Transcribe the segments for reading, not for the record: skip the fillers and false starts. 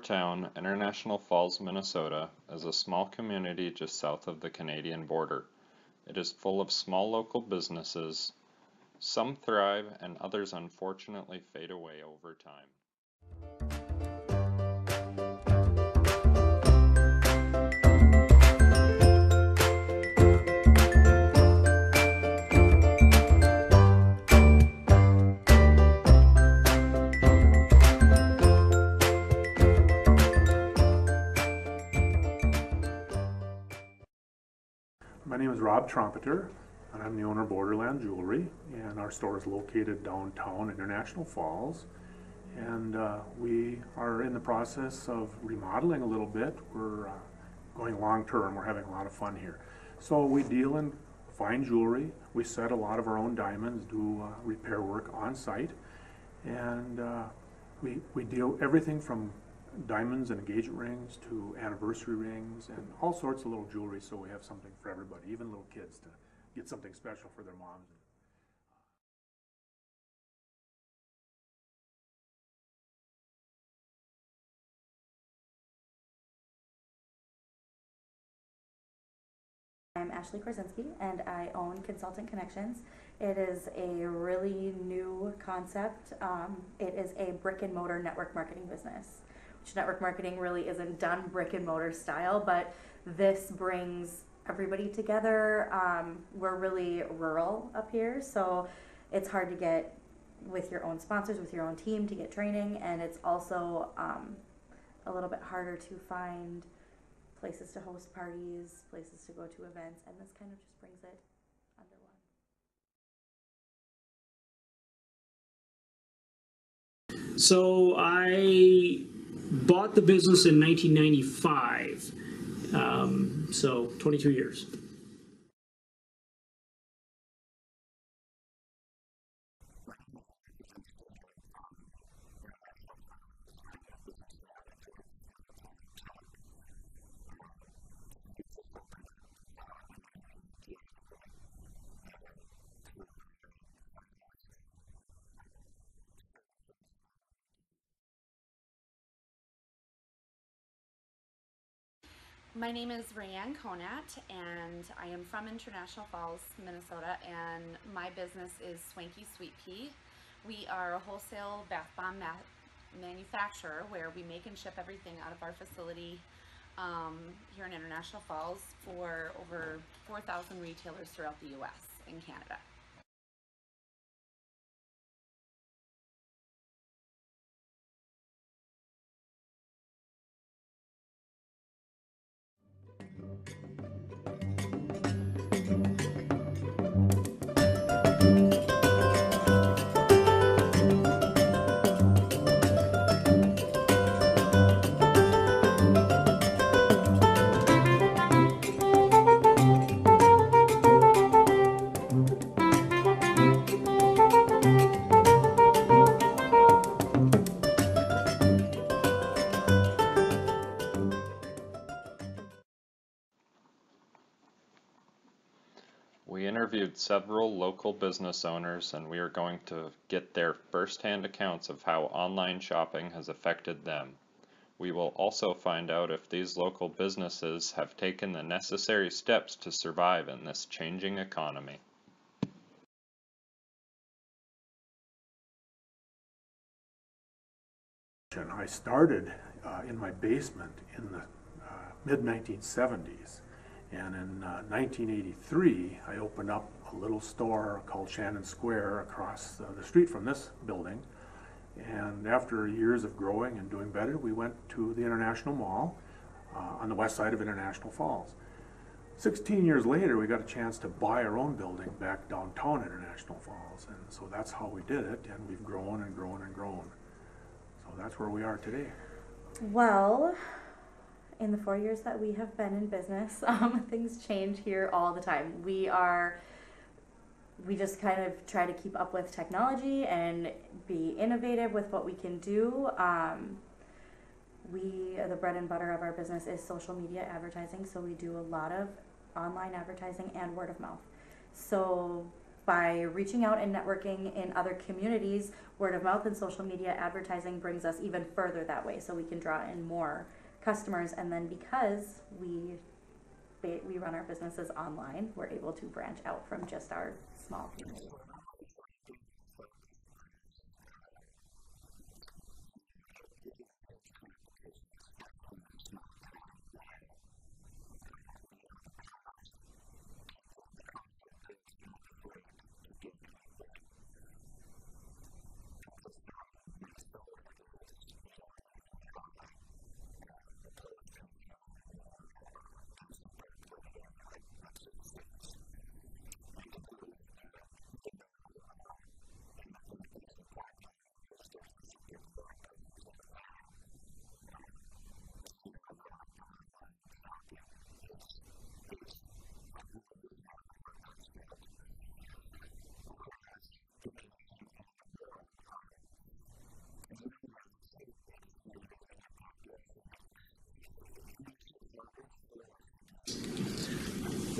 town, International Falls, Minnesota, is a small community just south of the Canadian border. It is full of small local businesses. Some thrive and others unfortunately fade away over time. My name is Rob Trumpeter, and I'm the owner of Borderland Jewelry, and our store is located downtown International Falls. And we are in the process of remodeling a little bit. We're going long term. We're having a lot of fun here. So we deal in fine jewelry. We set a lot of our own diamonds, do repair work on site, and we deal everything from diamonds and engagement rings to anniversary rings and all sorts of little jewelry, so we have something for everybody, even little kids, to get something special for their moms. I'm Ashley Korzinski, and I own Consultant Connections. It is a really new concept. It is a brick and mortar network marketing business, which network marketing really isn't done brick and mortar style, but this brings everybody together. We're really rural up here, so it's hard to get with your own sponsors, with your own team to get training, and it's also a little bit harder to find places to host parties, places to go to events, and this kind of just brings it under one. So I bought the business in 1995, so 22 years. My name is Rayanne Conat, and I am from International Falls, Minnesota, and my business is Swanky Sweet Pea. We are a wholesale bath bomb manufacturer where we make and ship everything out of our facility here in International Falls for over 4,000 retailers throughout the U.S. and Canada. We interviewed several local business owners, and we are going to get their first-hand accounts of how online shopping has affected them. We will also find out if these local businesses have taken the necessary steps to survive in this changing economy. I started in my basement in the mid-1970s, and in 1983 I opened up a little store called Shannon Square across the street from this building. And after years of growing and doing better, we went to the International Mall on the west side of International Falls. 16 years later, we got a chance to buy our own building back downtown International Falls, and so that's how we did it, and we've grown and grown and grown. So that's where we are today. Well, in the 4 years that we have been in business, things change here all the time. We just kind of try to keep up with technology and be innovative with what we can do. The bread and butter of our business is social media advertising, so we do a lot of online advertising and word of mouth. So by reaching out and networking in other communities, word of mouth and social media advertising brings us even further that way, so we can draw in more customers. And then because we run our businesses online, we're able to branch out from just our small community.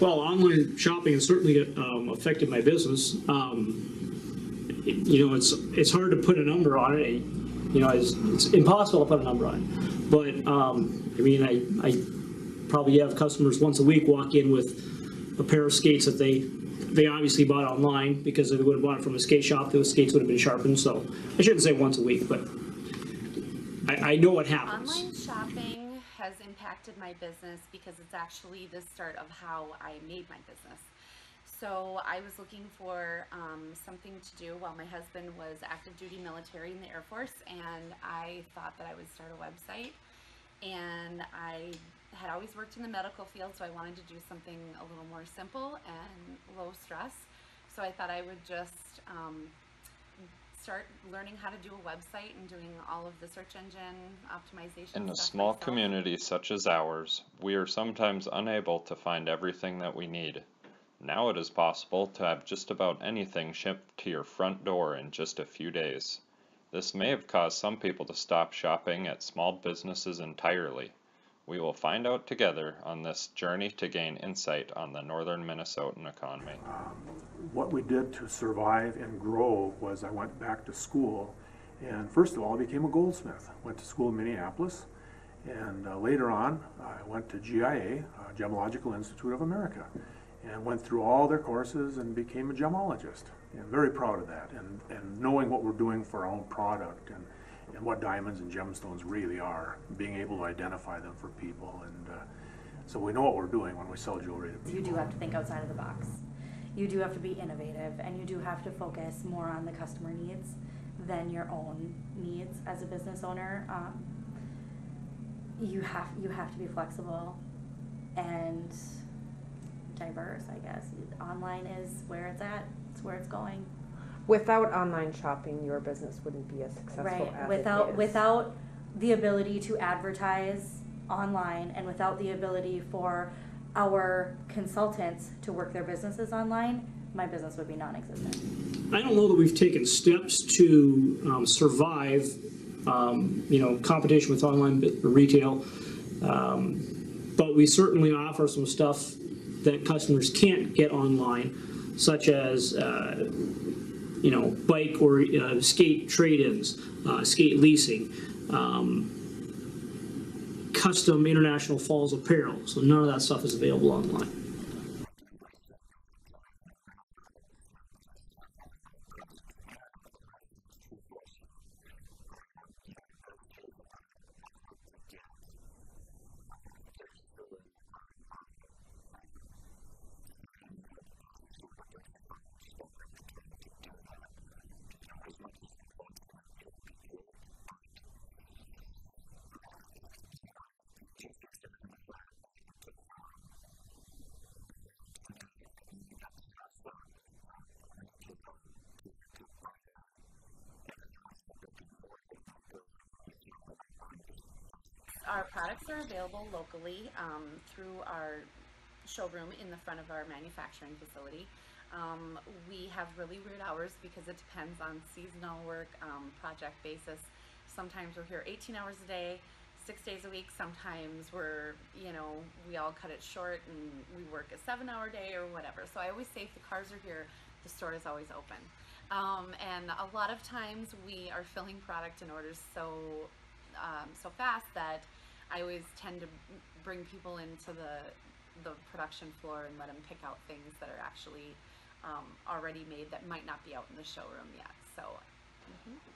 Well, online shopping has certainly affected my business. You know, it's hard to put a number on it. You know, it's impossible to put a number on it. But I mean, I probably have customers once a week walk in with a pair of skates that they obviously bought online, because if they would have bought it from a skate shop, those skates would have been sharpened. So I shouldn't say once a week, but I know what happens. Online shopping has impacted my business because it's actually the start of how I made my business. So I was looking for something to do while my husband was active duty military in the Air Force, and I thought that I would start a website. And I had always worked in the medical field, so I wanted to do something a little more simple and low stress. So I thought I would just start learning how to do a website and doing all of the search engine optimization In a stuff small myself. community such as ours, we are sometimes unable to find everything that we need. Now it is possible to have just about anything shipped to your front door in just a few days. This may have caused some people to stop shopping at small businesses entirely. We will find out together on this journey to gain insight on the northern Minnesotan economy. What we did to survive and grow was I went back to school, and first of all, I became a goldsmith. Went to school in Minneapolis, and later on, I went to GIA, Gemological Institute of America, and went through all their courses and became a gemologist. And very proud of that, and knowing what we're doing for our own product, and what diamonds and gemstones really are, being able to identify them for people. And so we know what we're doing when we sell jewelry to people. You do have to think outside of the box. You do have to be innovative, and you do have to focus more on the customer needs than your own needs as a business owner. You have to be flexible and diverse, I guess. Online is where it's at. It's where it's going. Without online shopping, your business wouldn't be as successful Right. as Without it is. without the ability to advertise online, and without the ability for our consultants to work their businesses online, my business would be non-existent. I don't know that we've taken steps to survive, you know, competition with online retail, but we certainly offer some stuff that customers can't get online, such as you know, bike or skate trade-ins, skate leasing, custom International Falls apparel. So none of that stuff is available online. Our products are available locally through our showroom in the front of our manufacturing facility. We have really weird hours because it depends on seasonal work, project basis. Sometimes we're here 18 hours a day, 6 days a week. Sometimes we all cut it short and we work a 7-hour day or whatever. So I always say if the cars are here, the store is always open. And a lot of times we are filling product and orders so fast that I always tend to bring people into the production floor and let them pick out things that are actually already made that might not be out in the showroom yet. So.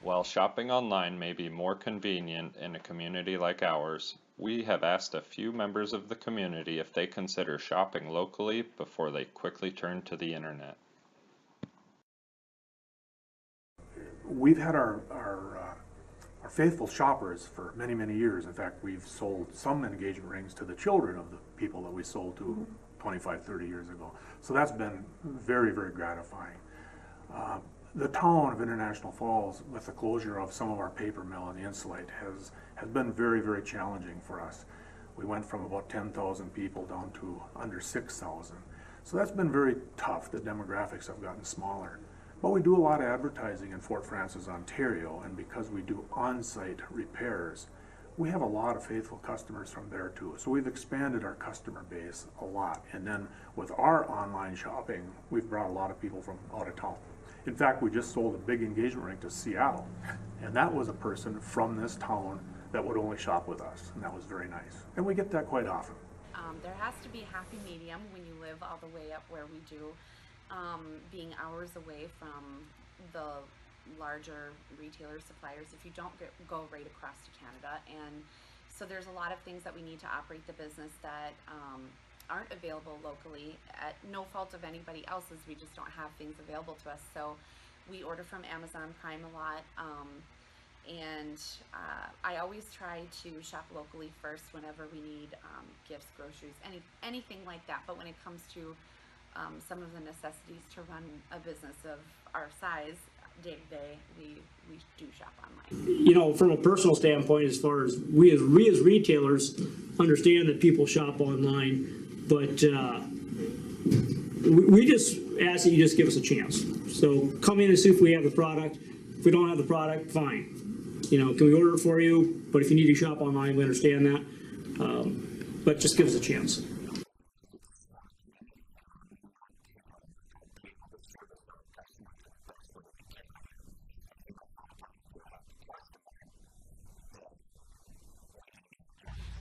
While shopping online may be more convenient in a community like ours, we have asked a few members of the community if they consider shopping locally before they quickly turn to the internet. We've had our faithful shoppers for many, many years. In fact, we've sold some engagement rings to the children of the people that we sold to 25, 30 years ago. So that's been very, very gratifying. The town of International Falls, with the closure of some of our paper mill and the Insulate, has been very, very challenging for us. We went from about 10,000 people down to under 6,000. So that's been very tough. The demographics have gotten smaller. But we do a lot of advertising in Fort Frances, Ontario, and because we do on-site repairs, we have a lot of faithful customers from there too. So we've expanded our customer base a lot. And then with our online shopping, we've brought a lot of people from out of town. In fact, we just sold a big engagement ring to Seattle, and that was a person from this town that would only shop with us, and that was very nice. And we get that quite often. There has to be a happy medium when you live all the way up where we do. Being hours away from the larger retailer suppliers, if you don't go right across to Canada. And so there's a lot of things that we need to operate the business that aren't available locally at no fault of anybody else's. We just don't have things available to us. So we order from Amazon Prime a lot. And I always try to shop locally first whenever we need gifts, groceries, anything like that. But when it comes to some of the necessities to run a business of our size, day to day, we do shop online. From a personal standpoint, as far as we as retailers understand that people shop online, but we just ask that you just give us a chance. So come in and see if we have the product. If we don't have the product, fine. Can we order it for you? But if you need to shop online, we understand that. But just give us a chance.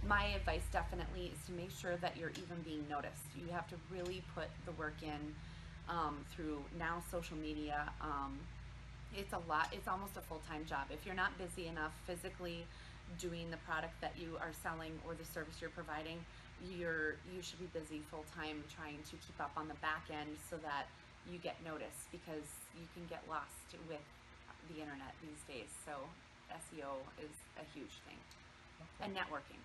My advice definitely is to make sure that you're even being noticed. You have to really put the work in through now social media. It's a lot. It's almost a full-time job. If you're not busy enough physically doing the product that you are selling or the service you're providing, you should be busy full-time trying to keep up on the back end so that you get noticed, because you can get lost with the internet these days. So SEO is a huge thing. And networking.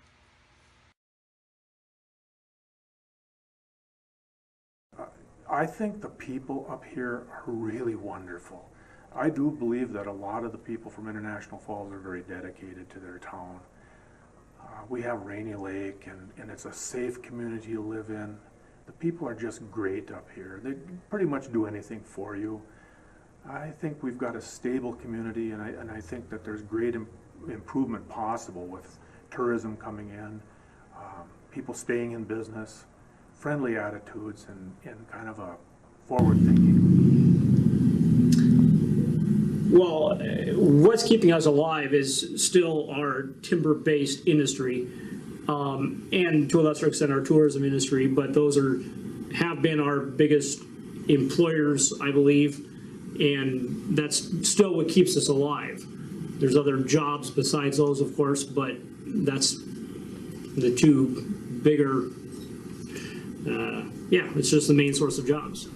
I think the people up here are really wonderful. I do believe that a lot of the people from International Falls are very dedicated to their town. We have Rainy Lake, and it's a safe community to live in. The people are just great up here. They pretty much do anything for you. I think we've got a stable community, and I think that there's great improvement possible with tourism coming in, people staying in business, friendly attitudes, and kind of a forward thinking. Well, what's keeping us alive is still our timber-based industry, and to a lesser extent our tourism industry, but those have been our biggest employers, I believe, and that's still what keeps us alive. There's other jobs besides those, of course, but that's the two bigger, it's just the main source of jobs.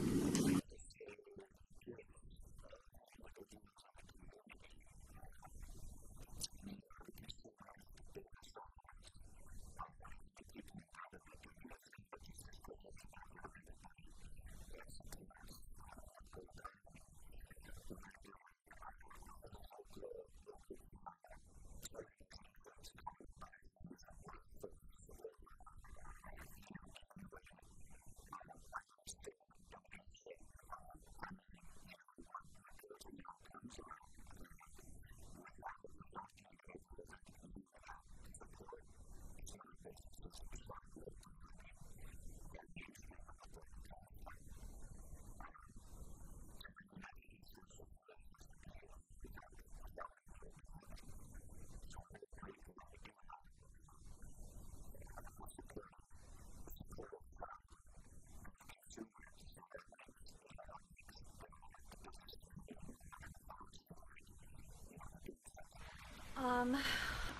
Um,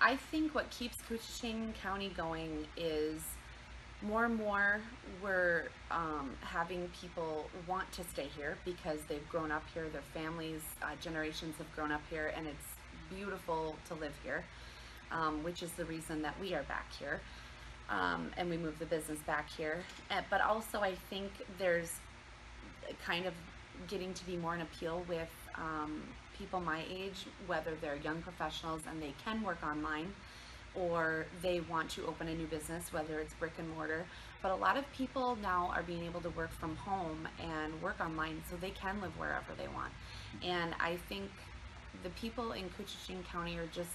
I think what keeps Coochin County going is more and more we're having people want to stay here because they've grown up here, their families, generations have grown up here, and it's beautiful to live here, which is the reason that we are back here. And we moved the business back here. But also I think there's kind of getting to be more an appeal with people my age, whether they're young professionals and they can work online, or they want to open a new business, whether it's brick and mortar. But a lot of people now are being able to work from home and work online, so they can live wherever they want. And I think the people in Coochin County are just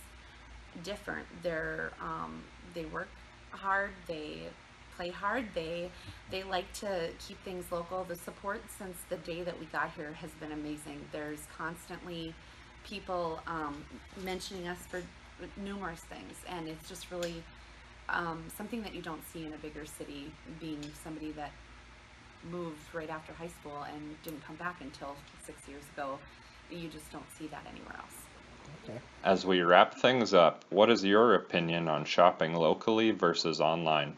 different. They work hard, they play hard, they like to keep things local. The support since the day that we got here has been amazing. There's constantly people mentioning us for numerous things, and it's just really something that you don't see in a bigger city, being somebody that moved right after high school and didn't come back until 6 years ago. You just don't see that anywhere else. Okay. As we wrap things up, what is your opinion on shopping locally versus online?